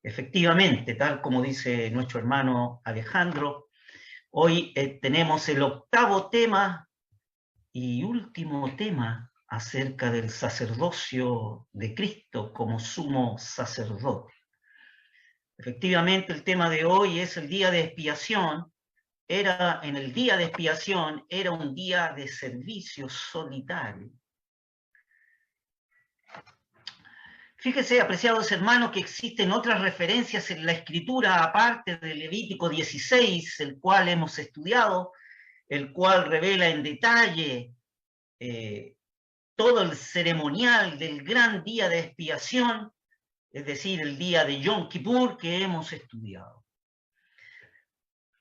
Efectivamente, tal como dice nuestro hermano Alejandro, hoy tenemos el octavo tema y último tema acerca del sacerdocio de Cristo como sumo sacerdote. Efectivamente, el tema de hoy es el día de expiación. En el día de expiación era un día de servicio solitario. Fíjese, apreciados hermanos, que existen otras referencias en la Escritura, aparte del Levítico 16, el cual hemos estudiado, el cual revela en detalle todo el ceremonial del gran día de expiación, es decir, el día de Yom Kippur que hemos estudiado.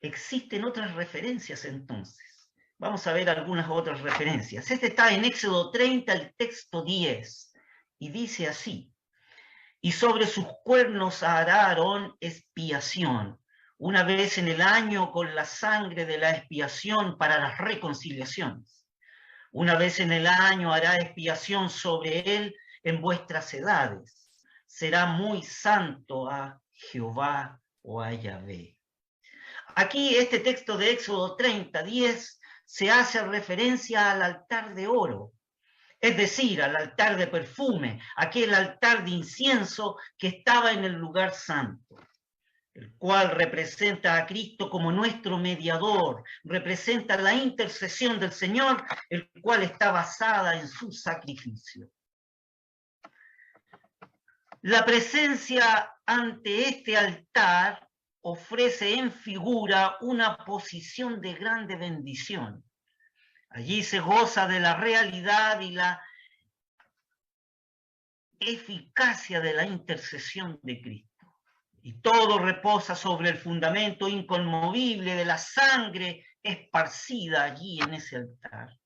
Existen otras referencias entonces. Vamos a ver algunas otras referencias. Este está en Éxodo 30, el texto 10, y dice así: y sobre sus cuernos hará Aarón expiación, una vez en el año con la sangre de la expiación para las reconciliaciones. Una vez en el año hará expiación sobre él en vuestras edades. Será muy santo a Jehová o a Yahvé. Aquí este texto de Éxodo 30, 10 se hace referencia al altar de oro, es decir, al altar de perfume, aquel altar de incienso que estaba en el lugar santo, el cual representa a Cristo como nuestro mediador, representa la intercesión del Señor, el cual está basada en su sacrificio. La presencia ante este altar ofrece en figura una posición de grande bendición. Allí se goza de la realidad y la eficacia de la intercesión de Cristo. Y todo reposa sobre el fundamento inconmovible de la sangre esparcida allí en ese altar.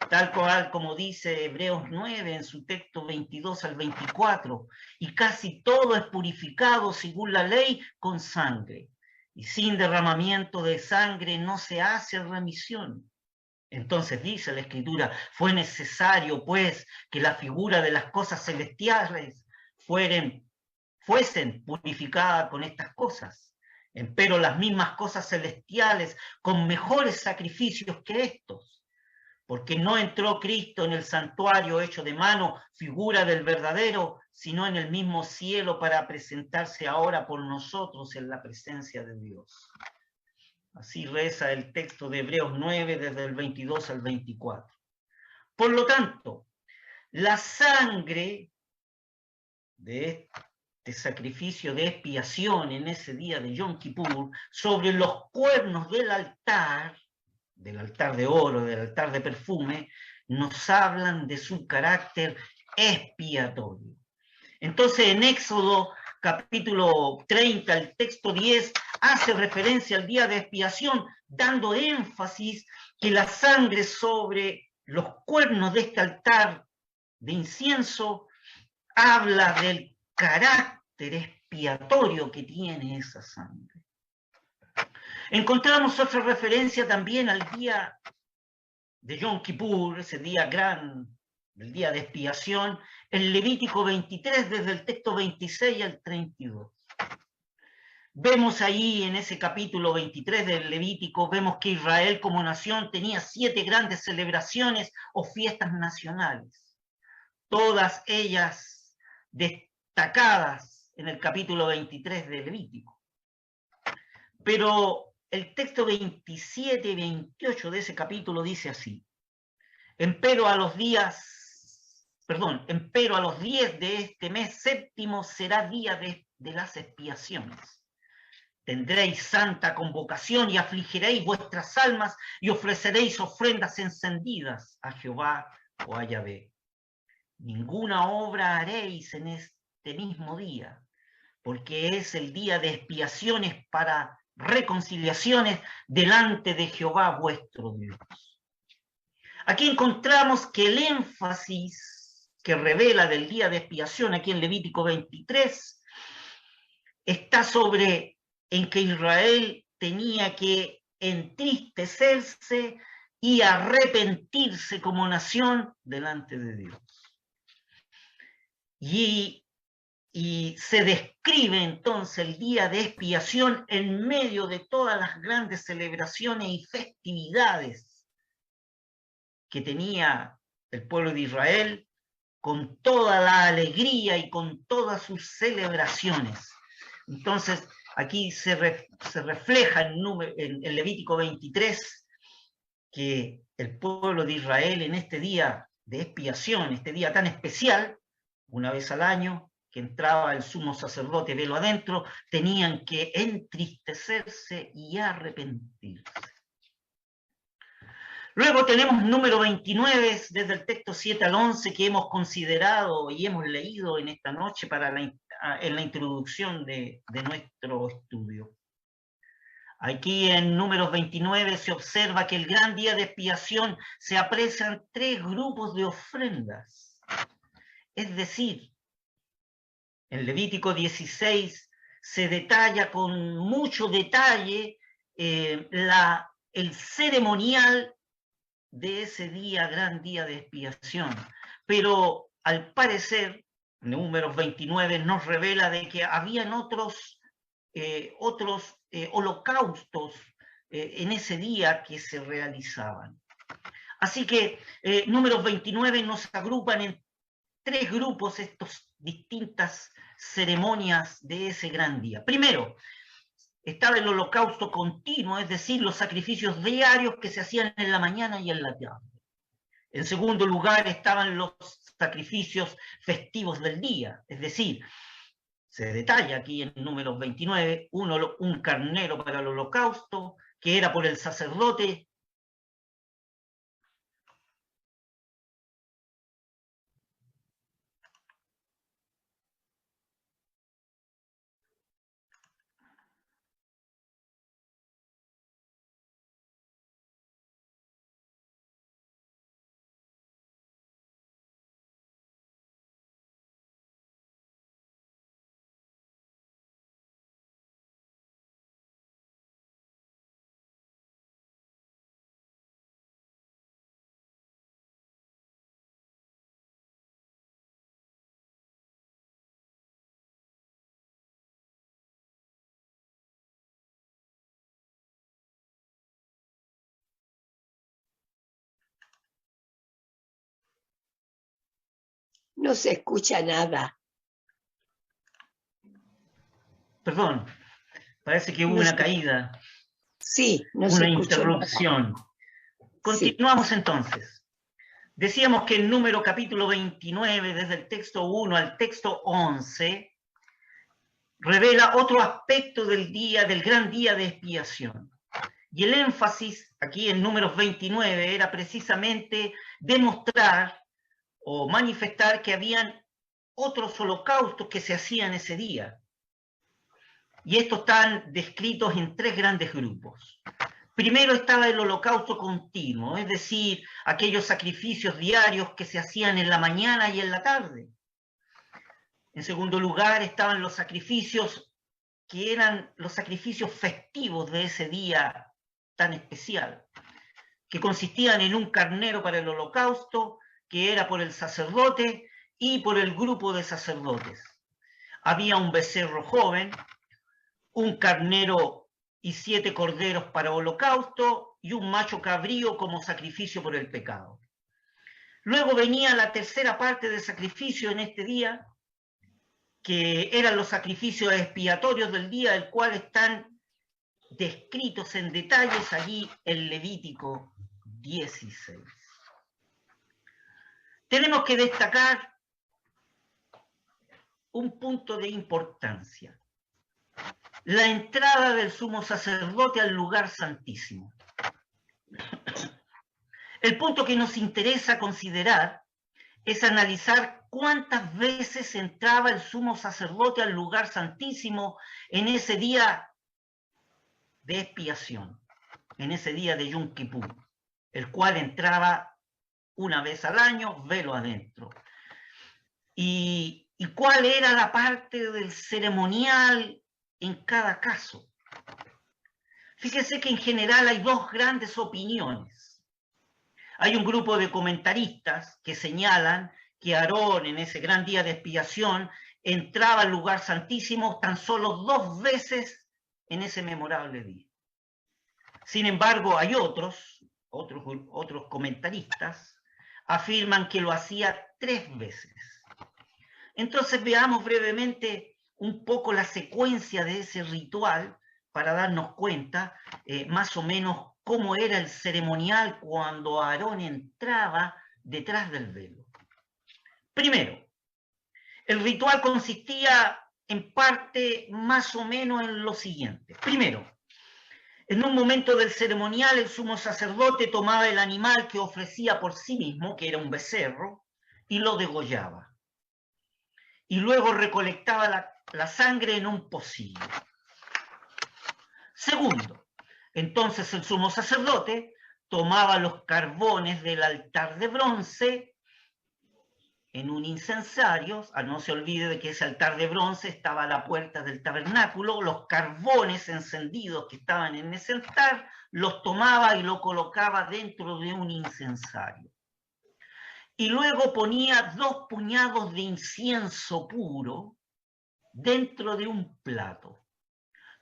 Tal cual como dice Hebreos 9 en su texto 22 al 24, y casi todo es purificado según la ley con sangre, y sin derramamiento de sangre no se hace remisión. Entonces dice la Escritura, fue necesario pues que la figura de las cosas celestiales fuesen purificadas con estas cosas, empero las mismas cosas celestiales con mejores sacrificios que estos, porque no entró Cristo en el santuario hecho de mano, figura del verdadero, sino en el mismo cielo para presentarse ahora por nosotros en la presencia de Dios. Así reza el texto de Hebreos 9 desde el 22 al 24. Por lo tanto, la sangre de este sacrificio de expiación en ese día de Yom Kippur sobre los cuernos del altar de oro, del altar de perfume, nos hablan de su carácter expiatorio. Entonces en Éxodo capítulo 30, el texto 10, hace referencia al día de expiación, dando énfasis que la sangre sobre los cuernos de este altar de incienso habla del carácter expiatorio que tiene esa sangre. Encontramos otra referencia también al día de Yom Kippur, ese día gran, el día de expiación, en Levítico 23, desde el texto 26 al 32. Vemos ahí en ese capítulo 23 del Levítico, vemos que Israel como nación tenía 7 grandes celebraciones o fiestas nacionales, todas ellas destacadas en el capítulo 23 del Levítico. Pero el texto 27 y 28 de ese capítulo dice así: empero a los 10 de este mes séptimo será día de las expiaciones. Tendréis santa convocación y afligiréis vuestras almas y ofreceréis ofrendas encendidas a Jehová o a Yahvé. Ninguna obra haréis en este mismo día, porque es el día de expiaciones para reconciliaciones delante de Jehová vuestro Dios. Aquí encontramos que el énfasis que revela del día de expiación aquí en Levítico 23 está en que Israel tenía que entristecerse y arrepentirse como nación delante de Dios. Y Y se describe entonces el día de expiación en medio de todas las grandes celebraciones y festividades que tenía el pueblo de Israel, con toda la alegría y con todas sus celebraciones. Entonces, aquí se refleja en Levítico 23 que el pueblo de Israel en este día de expiación, este día tan especial, una vez al año, que entraba el sumo sacerdote velo adentro, tenían que entristecerse y arrepentirse. Luego tenemos número 29, desde el texto 7 al 11, que hemos considerado y hemos leído en esta noche en la introducción de nuestro estudio. Aquí en números 29 se observa que el gran día de expiación se aprecian 3 grupos de ofrendas. Es decir, en Levítico 16 se detalla con mucho detalle el ceremonial de ese día, gran día de expiación. Pero al parecer, números 29 nos revela de que habían otros holocaustos en ese día que se realizaban. Así que números 29 nos agrupan en 3 grupos estas distintas ceremonias de ese gran día. Primero, estaba el holocausto continuo, es decir, los sacrificios diarios que se hacían en la mañana y en la tarde. En segundo lugar, estaban los sacrificios festivos del día, es decir, se detalla aquí en números 29, un carnero para el holocausto, que era por el sacerdote. No se escucha nada. Perdón, parece que hubo una caída. Sí, no una interrupción. Nada. Continuamos entonces. Decíamos que el número capítulo 29, desde el texto 1 al texto 11, revela otro aspecto del gran día de expiación. Y el énfasis aquí en números 29 era precisamente demostrar o manifestar que habían otros holocaustos que se hacían ese día. Y estos están descritos en 3 grandes grupos. Primero estaba el holocausto continuo, es decir, aquellos sacrificios diarios que se hacían en la mañana y en la tarde. En segundo lugar estaban los sacrificios que eran los sacrificios festivos de ese día tan especial, que consistían en un carnero para el holocausto, que era por el sacerdote y por el grupo de sacerdotes. Había un becerro joven, un carnero y 7 corderos para holocausto y un macho cabrío como sacrificio por el pecado. Luego venía la tercera parte del sacrificio en este día, que eran los sacrificios expiatorios del día, el cual están descritos en detalles allí en Levítico 16. Tenemos que destacar un punto de importancia: la entrada del sumo sacerdote al lugar santísimo. El punto que nos interesa considerar es analizar cuántas veces entraba el sumo sacerdote al lugar santísimo en ese día de expiación, en ese día de Yom Kippur, el cual entraba una vez al año, velo adentro. ¿Y cuál era la parte del ceremonial en cada caso? Fíjese que en general hay 2 grandes opiniones. Hay un grupo de comentaristas que señalan que Aarón en ese gran día de expiación entraba al lugar santísimo tan solo 2 veces en ese memorable día. Sin embargo, hay otros comentaristas afirman que lo hacía 3 veces. Entonces veamos brevemente un poco la secuencia de ese ritual para darnos cuenta más o menos cómo era el ceremonial cuando Aarón entraba detrás del velo. Primero, el ritual consistía en parte más o menos en lo siguiente. Primero, en un momento del ceremonial, el sumo sacerdote tomaba el animal que ofrecía por sí mismo, que era un becerro, y lo degollaba. Y luego recolectaba la sangre en un pocillo. Segundo, entonces el sumo sacerdote tomaba los carbones del altar de bronce en un incensario. No se olvide de que ese altar de bronce estaba a la puerta del tabernáculo. Los carbones encendidos que estaban en ese altar los tomaba y lo colocaba dentro de un incensario. Y luego ponía 2 puñados de incienso puro dentro de un plato.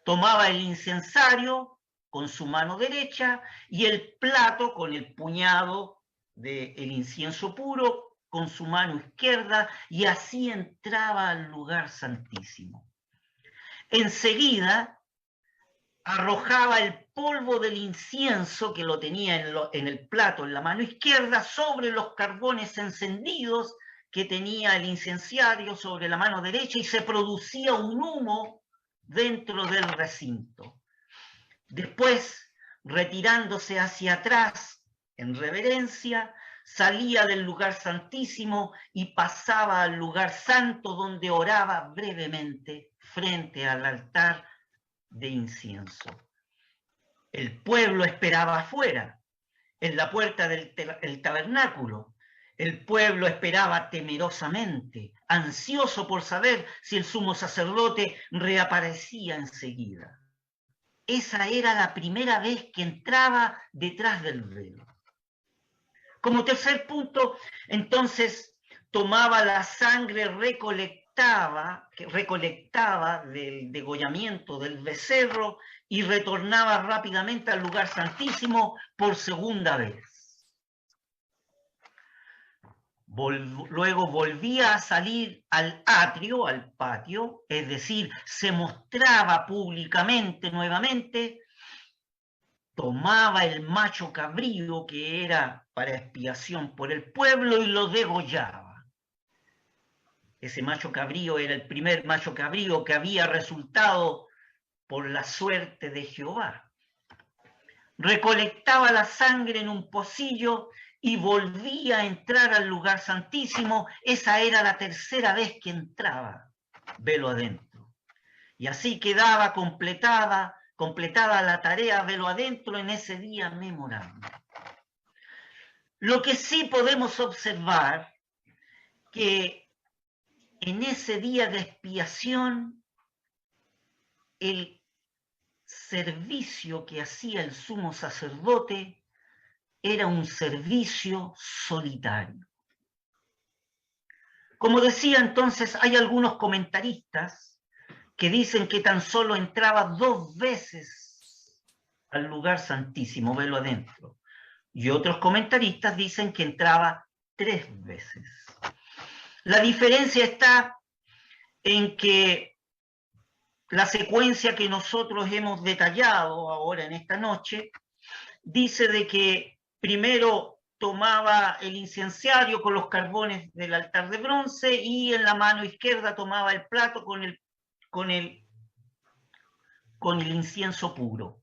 Tomaba el incensario con su mano derecha y el plato con el puñado del incienso puro con su mano izquierda, y así entraba al lugar santísimo. Enseguida arrojaba el polvo del incienso que lo tenía en el plato en la mano izquierda sobre los carbones encendidos que tenía el incenciario sobre la mano derecha, y se producía un humo dentro del recinto. Después, retirándose hacia atrás en reverencia, salía del lugar santísimo y pasaba al lugar santo, donde oraba brevemente frente al altar de incienso. El pueblo esperaba afuera, en la puerta del tabernáculo. El pueblo esperaba temerosamente, ansioso por saber si el sumo sacerdote reaparecía enseguida. Esa era la primera vez que entraba detrás del velo. Como tercer punto, entonces tomaba la sangre recolectaba del degollamiento del becerro y retornaba rápidamente al lugar santísimo por segunda vez. Luego volvía a salir al atrio, al patio, es decir, se mostraba públicamente nuevamente, tomaba el macho cabrío que era para expiación por el pueblo y lo degollaba. Ese macho cabrío era el primer macho cabrío que había resultado por la suerte de Jehová. Recolectaba la sangre en un pocillo y volvía a entrar al lugar santísimo. Esa era la tercera vez que entraba, velo adentro. Y así quedaba completada la tarea velo adentro en ese día memorable. Lo que sí podemos observar, que en ese día de expiación, el servicio que hacía el sumo sacerdote era un servicio solitario. Como decía entonces, hay algunos comentaristas que dicen que tan solo entraba 2 veces al lugar santísimo, velo adentro. Y otros comentaristas dicen que entraba 3 veces. La diferencia está en que la secuencia que nosotros hemos detallado ahora en esta noche dice de que primero tomaba el incenciario con los carbones del altar de bronce y en la mano izquierda tomaba el plato con el incienso puro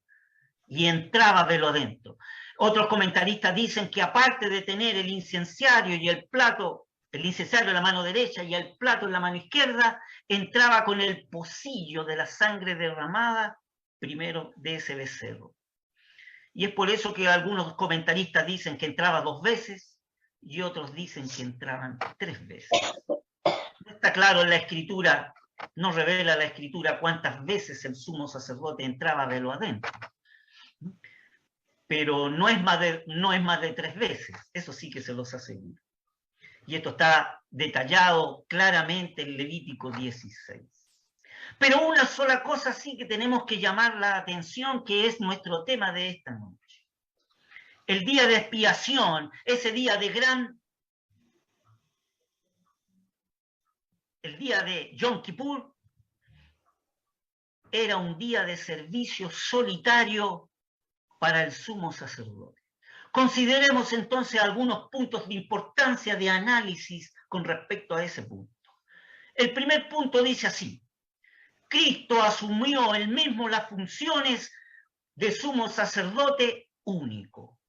y entraba velo adentro. Otros comentaristas dicen que aparte de tener el incenciario y el plato, el incenciario en la mano derecha y el plato en la mano izquierda, entraba con el pocillo de la sangre derramada primero de ese becerro. Y es por eso que algunos comentaristas dicen que entraba 2 veces y otros dicen que entraban 3 veces. No está claro en la escritura, no revela la escritura cuántas veces el sumo sacerdote entraba velo adentro. Pero no es más de 3 veces, eso sí que se los aseguro. Y esto está detallado claramente en Levítico 16. Pero una sola cosa sí que tenemos que llamar la atención, que es nuestro tema de esta noche. El día de expiación, ese día de el día de Yom Kippur, era un día de servicio solitario para el sumo sacerdote. Consideremos entonces algunos puntos de importancia de análisis con respecto a ese punto. El primer punto dice así: Cristo asumió él mismo las funciones de sumo sacerdote único.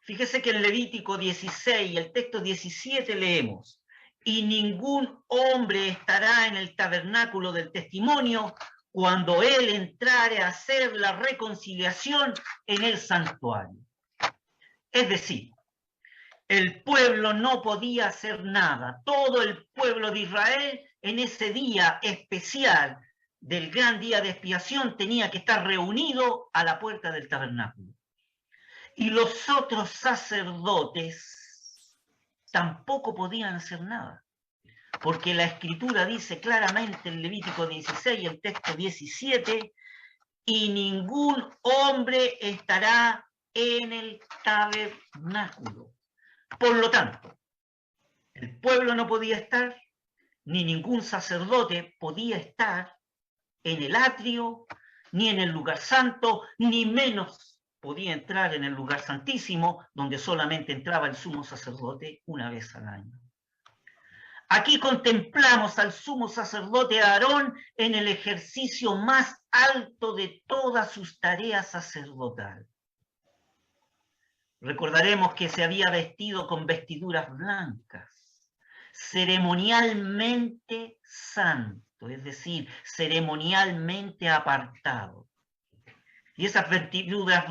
Fíjese que en Levítico 16 y el texto 17 leemos: y ningún hombre estará en el tabernáculo del testimonio cuando él entrare a hacer la reconciliación en el santuario. Es decir, el pueblo no podía hacer nada. Todo el pueblo de Israel en ese día especial del gran día de expiación tenía que estar reunido a la puerta del tabernáculo. Y los otros sacerdotes tampoco podían hacer nada, porque la Escritura dice claramente en Levítico 16, el texto 17, y ningún hombre estará en el tabernáculo. Por lo tanto, el pueblo no podía estar, ni ningún sacerdote podía estar en el atrio, ni en el lugar santo, ni menos podía entrar en el lugar santísimo, donde solamente entraba el sumo sacerdote una vez al año. Aquí contemplamos al sumo sacerdote Aarón en el ejercicio más alto de todas sus tareas sacerdotales. Recordaremos que se había vestido con vestiduras blancas, ceremonialmente santo, es decir, ceremonialmente apartado. Y esas vestiduras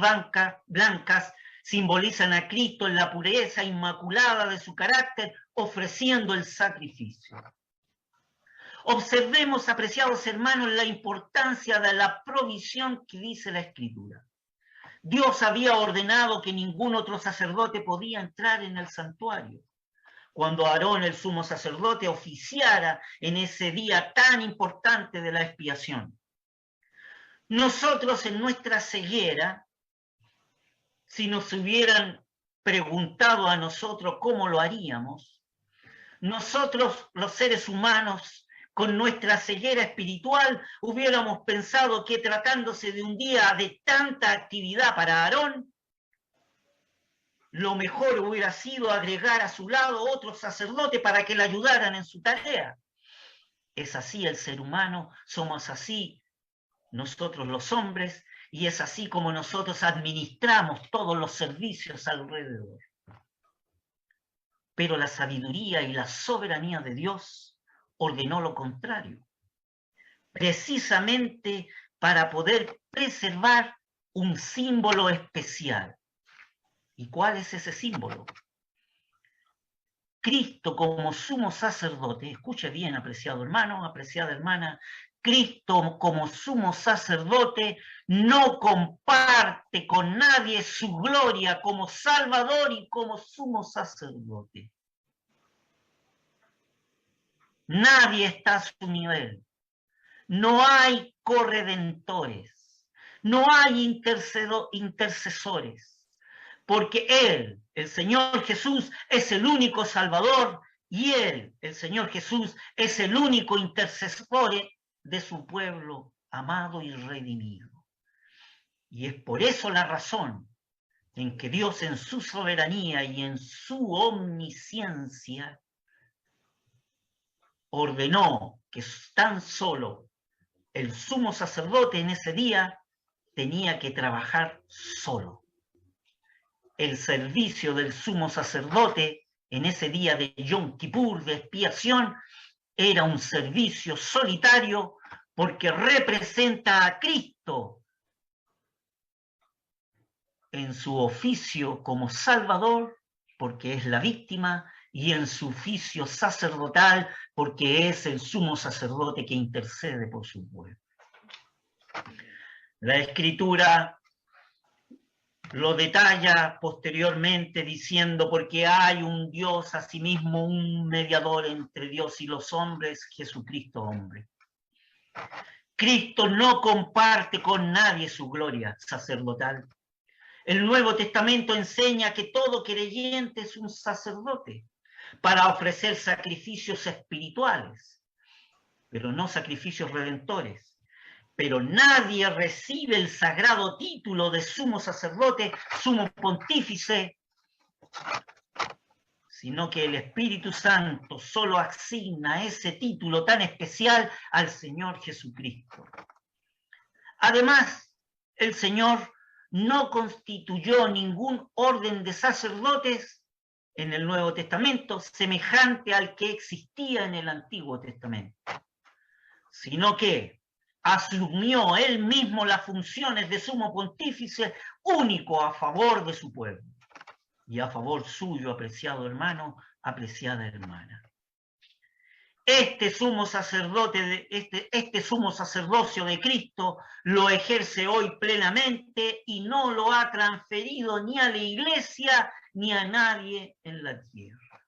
blancas simbolizan a Cristo en la pureza inmaculada de su carácter, ofreciendo el sacrificio. Observemos, apreciados hermanos, la importancia de la provisión que dice la Escritura. Dios había ordenado que ningún otro sacerdote podía entrar en el santuario. Cuando Aarón, el sumo sacerdote, oficiara en ese día tan importante de la expiación. Nosotros en nuestra ceguera, si nos hubieran preguntado a nosotros cómo lo haríamos, nosotros los seres humanos con nuestra ceguera espiritual hubiéramos pensado que tratándose de un día de tanta actividad para Aarón, lo mejor hubiera sido agregar a su lado otro sacerdote para que le ayudaran en su tarea. Es así el ser humano, somos así nosotros los hombres, y es así como nosotros administramos todos los servicios alrededor. Pero la sabiduría y la soberanía de Dios ordenó lo contrario, precisamente para poder preservar un símbolo especial. ¿Y cuál es ese símbolo? Cristo como sumo sacerdote, escuche bien, apreciado hermano, apreciada hermana, Cristo como sumo sacerdote no comparte con nadie su gloria como Salvador y como sumo sacerdote. Nadie está a su nivel. No hay corredentores. No hay intercesores. Porque Él, el Señor Jesús, es el único Salvador y Él, el Señor Jesús, es el único intercesor de su pueblo amado y redimido. Y es por eso la razón en que Dios en su soberanía y en su omnisciencia ordenó que tan solo el sumo sacerdote en ese día tenía que trabajar solo. El servicio del sumo sacerdote en ese día de Yom Kippur, de expiación, era un servicio solitario porque representa a Cristo en su oficio como Salvador, porque es la víctima, y en su oficio sacerdotal, porque es el sumo sacerdote que intercede por su pueblo. La Escritura Lo detalla posteriormente diciendo, porque hay un Dios, asimismo un mediador entre Dios y los hombres, Jesucristo hombre. Cristo no comparte con nadie su gloria sacerdotal. El Nuevo Testamento enseña que todo creyente es un sacerdote para ofrecer sacrificios espirituales, pero no sacrificios redentores. Pero nadie recibe el sagrado título de sumo sacerdote, sumo pontífice, sino que el Espíritu Santo solo asigna ese título tan especial al Señor Jesucristo. Además, el Señor no constituyó ningún orden de sacerdotes en el Nuevo Testamento semejante al que existía en el Antiguo Testamento, sino que asumió él mismo las funciones de sumo pontífice único a favor de su pueblo y a favor suyo, apreciado hermano, apreciada hermana. Este sumo sacerdocio de Cristo lo ejerce hoy plenamente y no lo ha transferido ni a la iglesia ni a nadie en la tierra.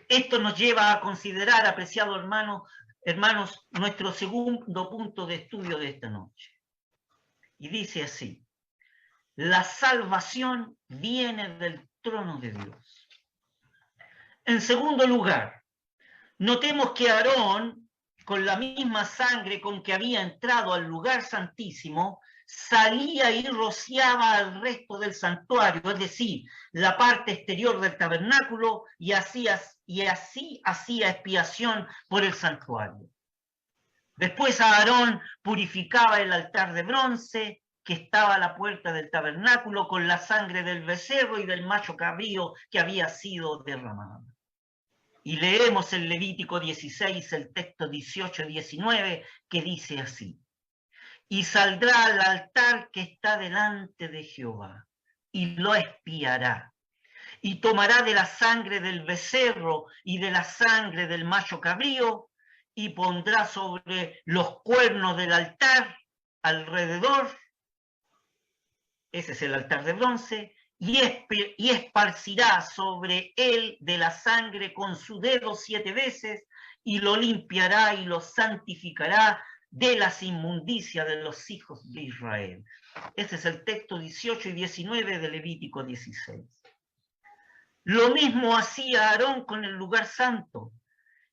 Esto nos lleva a considerar, apreciado hermano, hermanos, nuestro segundo punto de estudio de esta noche. Y dice así: la salvación viene del trono de Dios. En segundo lugar, notemos que Aarón, con la misma sangre con que había entrado al lugar santísimo, salía y rociaba al resto del santuario, es decir, la parte exterior del tabernáculo, y así hacía expiación por el santuario. Después Aarón purificaba el altar de bronce que estaba a la puerta del tabernáculo con la sangre del becerro y del macho cabrío que había sido derramado. Y leemos en Levítico 16 el texto 18 y 19 que dice así: y saldrá al altar que está delante de Jehová y lo expiará, y tomará de la sangre del becerro y de la sangre del macho cabrío y pondrá sobre los cuernos del altar alrededor, ese es el altar de bronce, y esparcirá sobre él de la sangre con su dedo 7 veces, y lo limpiará y lo santificará de las inmundicias de los hijos de Israel. Ese es el texto 18 y 19 de Levítico 16. Lo mismo hacía Aarón con el lugar santo,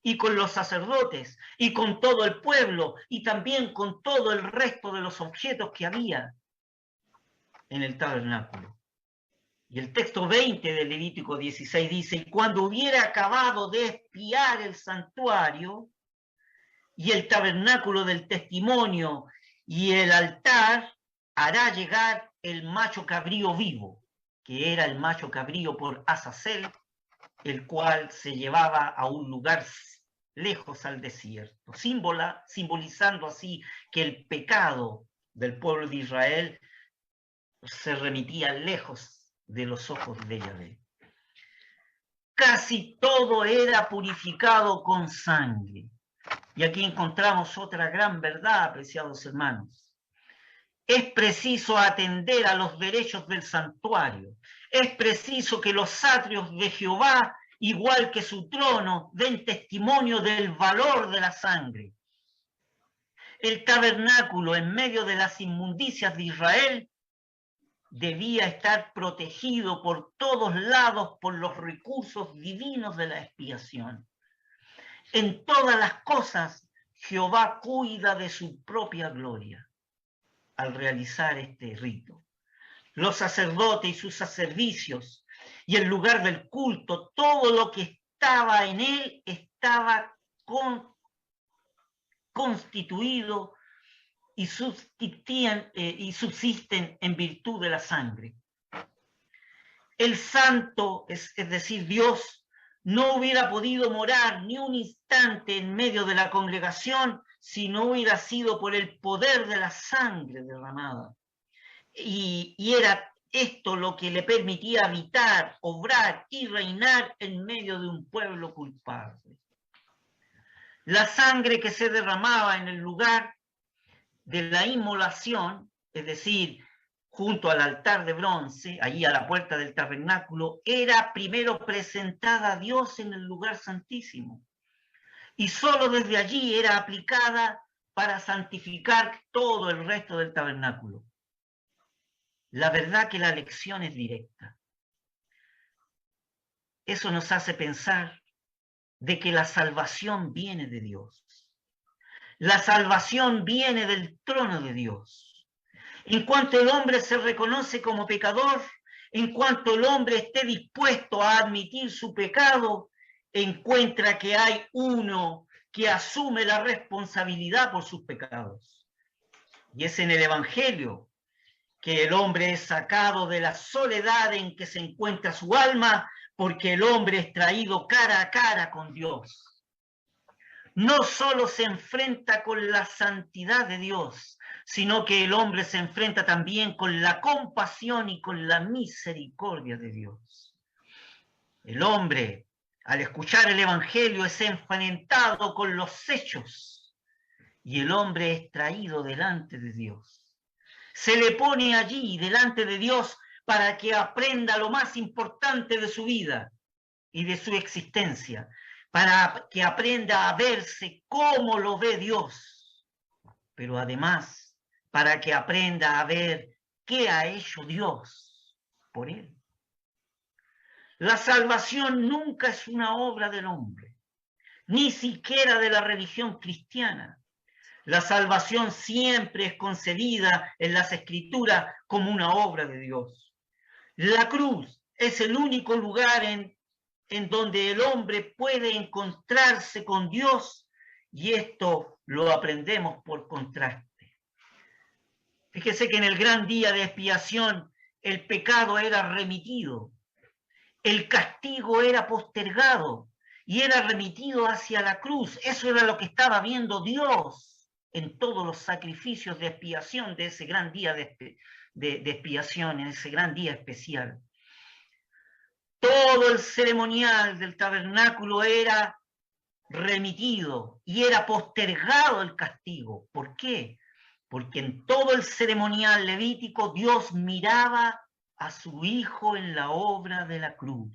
y con los sacerdotes, y con todo el pueblo, y también con todo el resto de los objetos que había en el tabernáculo. Y el texto 20 de Levítico 16 dice: y cuando hubiera acabado de expiar el santuario y el tabernáculo del testimonio y el altar, hará llegar el macho cabrío vivo, que era el macho cabrío por Azazel, el cual se llevaba a un lugar lejos al desierto, simbolizando así que el pecado del pueblo de Israel se remitía lejos de los ojos de Yahvé. Casi todo era purificado con sangre. Y aquí encontramos otra gran verdad, apreciados hermanos. Es preciso atender a los derechos del santuario. Es preciso que los atrios de Jehová, igual que su trono, den testimonio del valor de la sangre. El tabernáculo, en medio de las inmundicias de Israel, debía estar protegido por todos lados por los recursos divinos de la expiación. En todas las cosas, Jehová cuida de su propia gloria al realizar este rito. Los sacerdotes y sus servicios y el lugar del culto, todo lo que estaba en él estaba constituido y subsisten en virtud de la sangre. El santo, es decir, Dios, no hubiera podido morar ni un instante en medio de la congregación si no hubiera sido por el poder de la sangre derramada. Y era esto lo que le permitía habitar, obrar y reinar en medio de un pueblo culpable. La sangre que se derramaba en el lugar de la inmolación, es decir, junto al altar de bronce, allí a la puerta del tabernáculo, era primero presentada a Dios en el lugar santísimo. Y solo desde allí era aplicada para santificar todo el resto del tabernáculo. La verdad que la lección es directa. Eso nos hace pensar de que la salvación viene de Dios. La salvación viene del trono de Dios. En cuanto el hombre se reconoce como pecador, en cuanto el hombre esté dispuesto a admitir su pecado, encuentra que hay uno que asume la responsabilidad por sus pecados. Y es en el Evangelio que el hombre es sacado de la soledad en que se encuentra su alma, porque el hombre es traído cara a cara con Dios. No solo se enfrenta con la santidad de Dios, sino que el hombre se enfrenta también con la compasión y con la misericordia de Dios. El hombre, al escuchar el Evangelio, es enfrentado con los hechos y el hombre es traído delante de Dios. Se le pone allí delante de Dios para que aprenda lo más importante de su vida y de su existencia, para que aprenda a verse como lo ve Dios, pero además para que aprenda a ver qué ha hecho Dios por él. La salvación nunca es una obra del hombre, ni siquiera de la religión cristiana. La salvación siempre es concebida en las Escrituras como una obra de Dios. La cruz es el único lugar en donde el hombre puede encontrarse con Dios, y esto lo aprendemos por contraste. Fíjese que en el gran día de expiación el pecado era remitido, el castigo era postergado y era remitido hacia la cruz. Eso era lo que estaba viendo Dios en todos los sacrificios de expiación de ese gran día de expiación, en ese gran día especial. Todo el ceremonial del tabernáculo era remitido y era postergado el castigo. ¿Por qué? Porque en todo el ceremonial levítico Dios miraba a su Hijo en la obra de la cruz.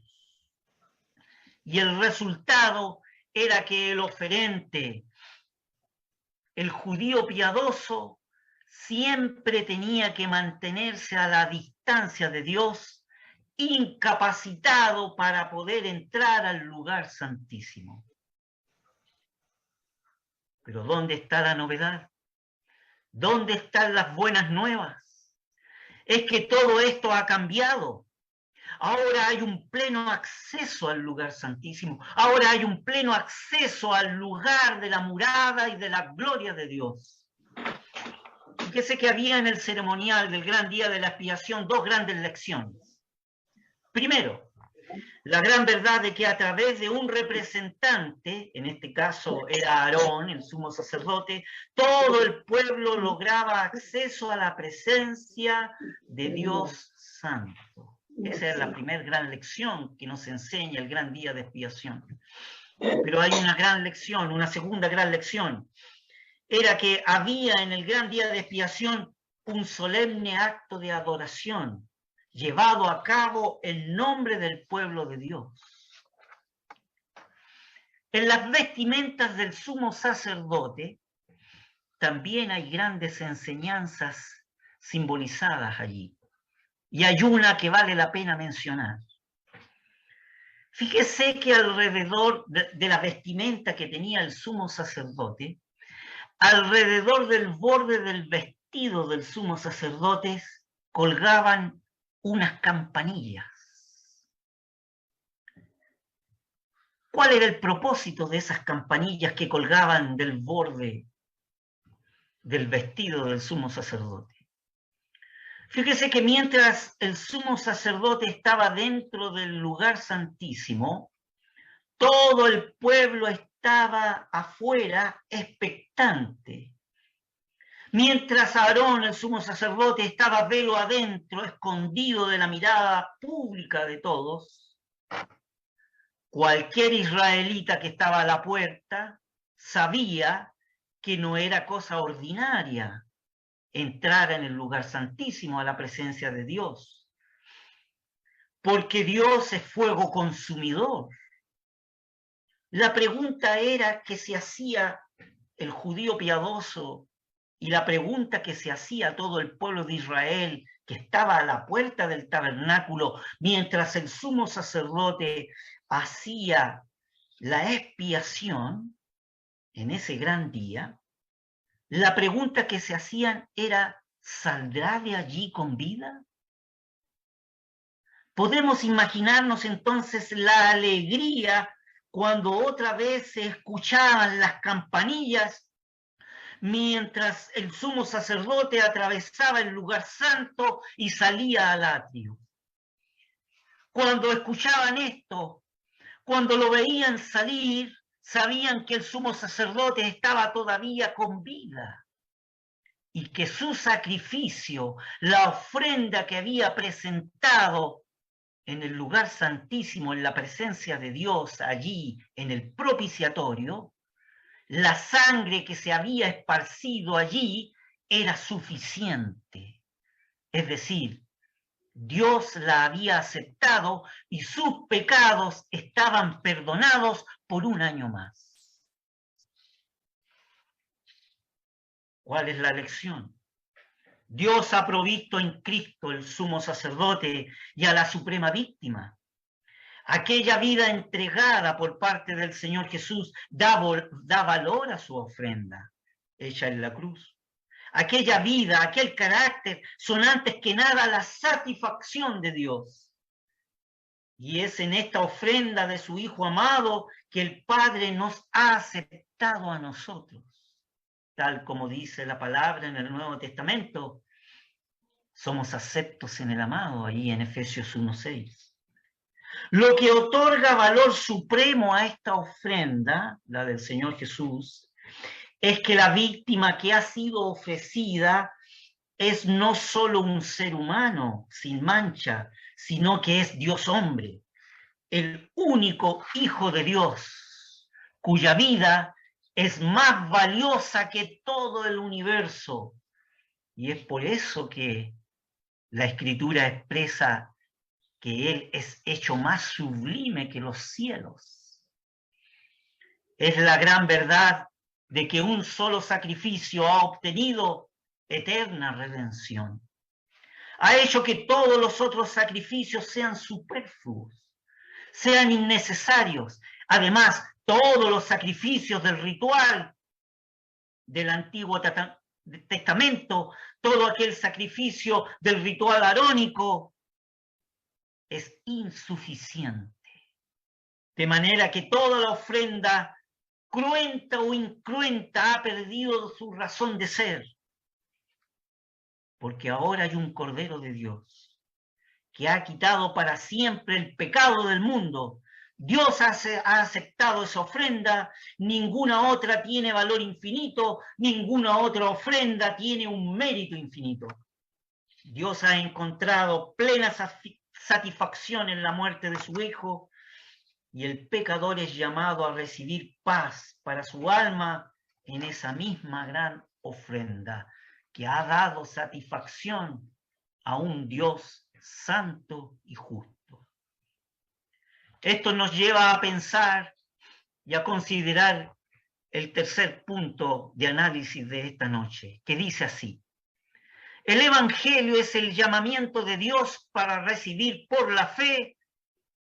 Y el resultado era que el oferente, el judío piadoso, siempre tenía que mantenerse a la distancia de Dios, incapacitado para poder entrar al lugar santísimo. Pero ¿dónde está la novedad? ¿Dónde están las buenas nuevas? Es que todo esto ha cambiado. Ahora hay un pleno acceso al lugar santísimo. Ahora hay un pleno acceso al lugar de la morada y de la gloria de Dios. Fíjese que había en el ceremonial del gran día de la expiación dos grandes lecciones. Primero, la gran verdad de que a través de un representante, en este caso era Aarón, el sumo sacerdote, todo el pueblo lograba acceso a la presencia de Dios Santo. Esa es la primera gran lección que nos enseña el gran día de expiación. Pero hay una gran lección, una segunda gran lección. Era que había en el gran día de expiación un solemne acto de adoración llevado a cabo en nombre del pueblo de Dios. En las vestimentas del sumo sacerdote también hay grandes enseñanzas simbolizadas allí. Y hay una que vale la pena mencionar. Fíjese que alrededor de la vestimenta que tenía el sumo sacerdote, alrededor del borde del vestido del sumo sacerdote colgaban unas campanillas. ¿Cuál era el propósito de esas campanillas que colgaban del borde del vestido del sumo sacerdote? Fíjese que mientras el sumo sacerdote estaba dentro del lugar santísimo, todo el pueblo estaba afuera expectante. Mientras Aarón, el sumo sacerdote, estaba velo adentro, escondido de la mirada pública de todos, cualquier israelita que estaba a la puerta sabía que no era cosa ordinaria entrara en el lugar santísimo, a la presencia de Dios. Porque Dios es fuego consumidor. La pregunta era que se hacía el judío piadoso y la pregunta que se hacía todo el pueblo de Israel que estaba a la puerta del tabernáculo mientras el sumo sacerdote hacía la expiación en ese gran día, la pregunta que se hacían era, ¿saldrá de allí con vida? Podemos imaginarnos entonces la alegría cuando otra vez se escuchaban las campanillas mientras el sumo sacerdote atravesaba el lugar santo y salía al atrio. Cuando escuchaban esto, cuando lo veían salir, sabían que el sumo sacerdote estaba todavía con vida y que su sacrificio, la ofrenda que había presentado en el lugar santísimo, en la presencia de Dios, allí en el propiciatorio, la sangre que se había esparcido allí era suficiente. Es decir, Dios la había aceptado y sus pecados estaban perdonados por un año más. ¿Cuál es la lección? Dios ha provisto en Cristo el sumo sacerdote y a la suprema víctima. Aquella vida entregada por parte del Señor Jesús da valor a su ofrenda hecha en la cruz. Aquella vida, aquel carácter son antes que nada la satisfacción de Dios. Y es en esta ofrenda de su Hijo amado que el Padre nos ha aceptado a nosotros. Tal como dice la palabra en el Nuevo Testamento, somos aceptos en el amado, ahí en Efesios 1:6. Lo que otorga valor supremo a esta ofrenda, la del Señor Jesús, es que la víctima que ha sido ofrecida es no solo un ser humano sin mancha, sino que es Dios hombre, el único Hijo de Dios, cuya vida es más valiosa que todo el universo. Y es por eso que la Escritura expresa que Él es hecho más sublime que los cielos. Es la gran verdad de que un solo sacrificio ha obtenido eterna redención. Ha hecho que todos los otros sacrificios sean superfluos, sean innecesarios. Además, todos los sacrificios del ritual del Antiguo Testamento, todo aquel sacrificio del ritual arónico, es insuficiente. De manera que toda la ofrenda, cruenta o incruenta, ha perdido su razón de ser. Porque ahora hay un Cordero de Dios que ha quitado para siempre el pecado del mundo. Dios ha aceptado esa ofrenda, ninguna otra tiene valor infinito, ninguna otra ofrenda tiene un mérito infinito. Dios ha encontrado plena satisfacción en la muerte de su Hijo y el pecador es llamado a recibir paz para su alma en esa misma gran ofrenda que ha dado satisfacción a un Dios santo y justo. Esto nos lleva a pensar y a considerar el tercer punto de análisis de esta noche, que dice así: el Evangelio es el llamamiento de Dios para recibir por la fe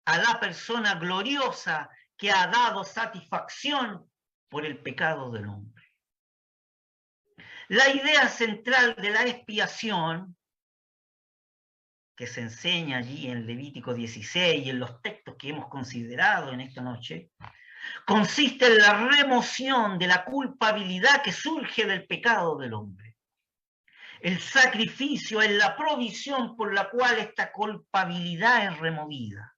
a la persona gloriosa que ha dado satisfacción por el pecado del hombre. La idea central de la expiación, que se enseña allí en Levítico 16 y en los textos que hemos considerado en esta noche, consiste en la remoción de la culpabilidad que surge del pecado del hombre. El sacrificio es la provisión por la cual esta culpabilidad es removida.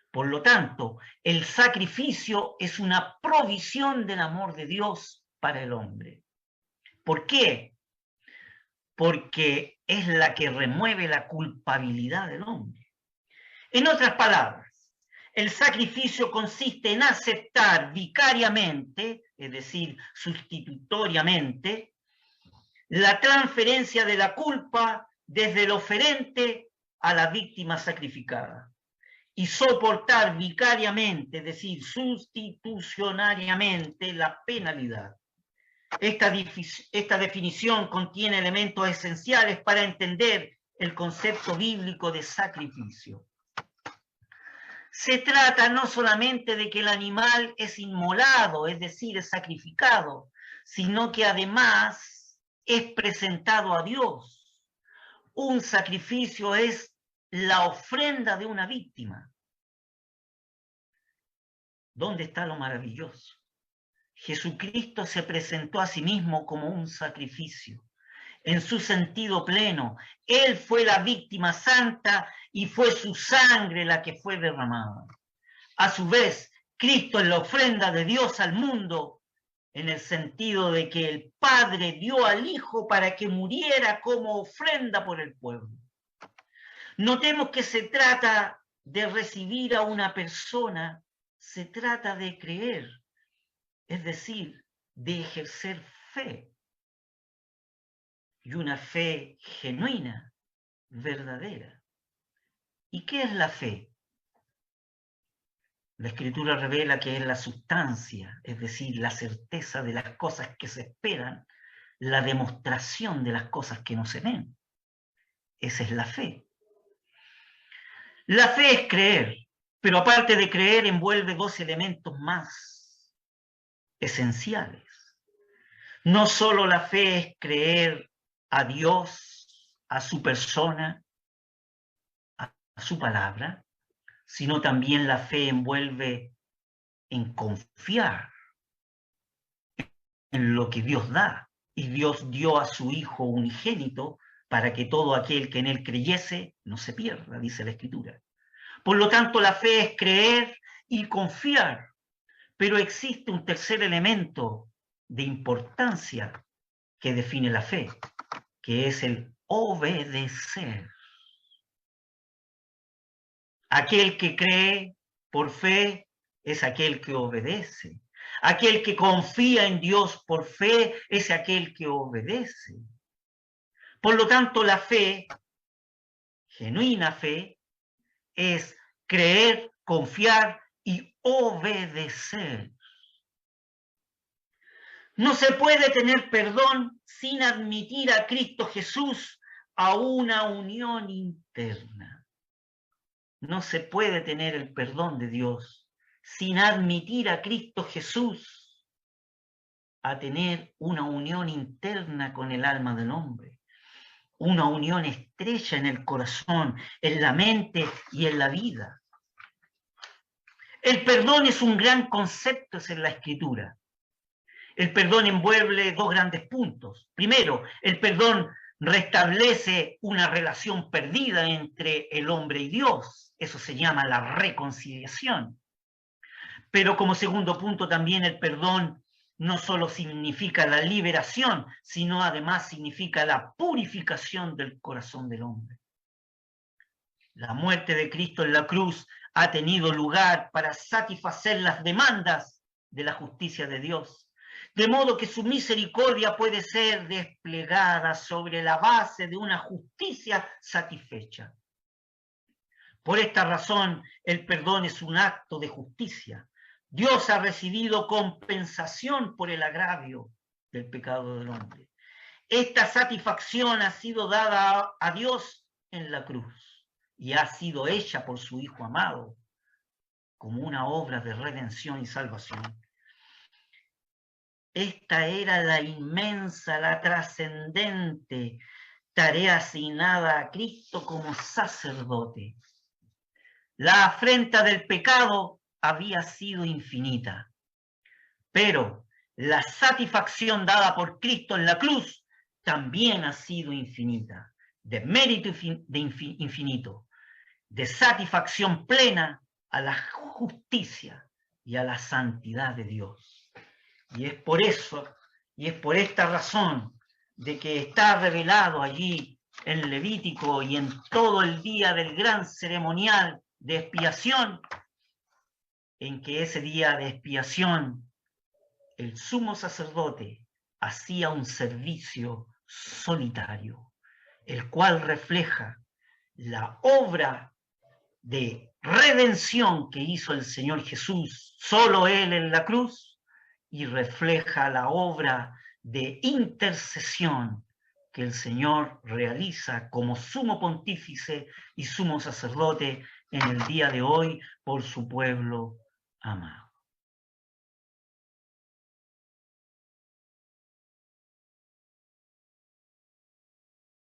Por lo tanto, el sacrificio es una provisión del amor de Dios para el hombre. ¿Por qué? Porque es la que remueve la culpabilidad del hombre. En otras palabras, el sacrificio consiste en aceptar vicariamente, es decir, sustitutoriamente, la transferencia de la culpa desde el oferente a la víctima sacrificada, y soportar vicariamente, es decir, sustitucionariamente, la penalidad. Esta definición contiene elementos esenciales para entender el concepto bíblico de sacrificio. Se trata no solamente de que el animal es inmolado, es decir, es sacrificado, sino que además es presentado a Dios. Un sacrificio es la ofrenda de una víctima. ¿Dónde está lo maravilloso? Jesucristo se presentó a sí mismo como un sacrificio. En su sentido pleno, Él fue la víctima santa y fue su sangre la que fue derramada. A su vez, Cristo es la ofrenda de Dios al mundo, en el sentido de que el Padre dio al Hijo para que muriera como ofrenda por el pueblo. Notemos que se trata de recibir a una persona, se trata de creer, es decir, de ejercer fe. Y una fe genuina, verdadera. ¿Y qué es la fe? La Escritura revela que es la sustancia, es decir, la certeza de las cosas que se esperan, la demostración de las cosas que no se ven. Esa es la fe. La fe es creer, pero aparte de creer envuelve dos elementos más esenciales. No solo la fe es creer a Dios, a su persona, a su palabra, sino también la fe envuelve en confiar en lo que Dios da. Y Dios dio a su Hijo unigénito para que todo aquel que en él creyese no se pierda, dice la Escritura. Por lo tanto, la fe es creer y confiar, pero existe un tercer elemento de importancia que define la fe, que es el obedecer. Aquel que cree por fe es aquel que obedece. Aquel que confía en Dios por fe es aquel que obedece. Por lo tanto, la fe, genuina fe, es creer, confiar y obedecer. No se puede tener perdón sin admitir a Cristo Jesús a una unión interna. No se puede tener el perdón de Dios sin admitir a Cristo Jesús a tener una unión interna con el alma del hombre, una unión estrecha en el corazón, en la mente y en la vida. El perdón es un gran concepto en la Escritura. El perdón envuelve dos grandes puntos. Primero, el perdón restablece una relación perdida entre el hombre y Dios. Eso se llama la reconciliación. Pero como segundo punto también el perdón no solo significa la liberación, sino además significa la purificación del corazón del hombre. La muerte de Cristo en la cruz ha tenido lugar para satisfacer las demandas de la justicia de Dios, de modo que su misericordia puede ser desplegada sobre la base de una justicia satisfecha. Por esta razón, el perdón es un acto de justicia. Dios ha recibido compensación por el agravio del pecado del hombre. Esta satisfacción ha sido dada a Dios en la cruz y ha sido hecha por su Hijo amado como una obra de redención y salvación. Esta era la inmensa, la trascendente tarea asignada a Cristo como sacerdote. La afrenta del pecado había sido infinita, pero la satisfacción dada por Cristo en la cruz también ha sido infinita, de mérito infinito, de satisfacción plena a la justicia y a la santidad de Dios. Y es por eso, y es por esta razón de que está revelado allí en Levítico y en todo el día del gran ceremonial de expiación, en que ese día de expiación el sumo sacerdote hacía un servicio solitario, el cual refleja la obra de redención que hizo el Señor Jesús, solo Él en la cruz, y refleja la obra de intercesión que el Señor realiza como sumo pontífice y sumo sacerdote en el día de hoy por su pueblo amado.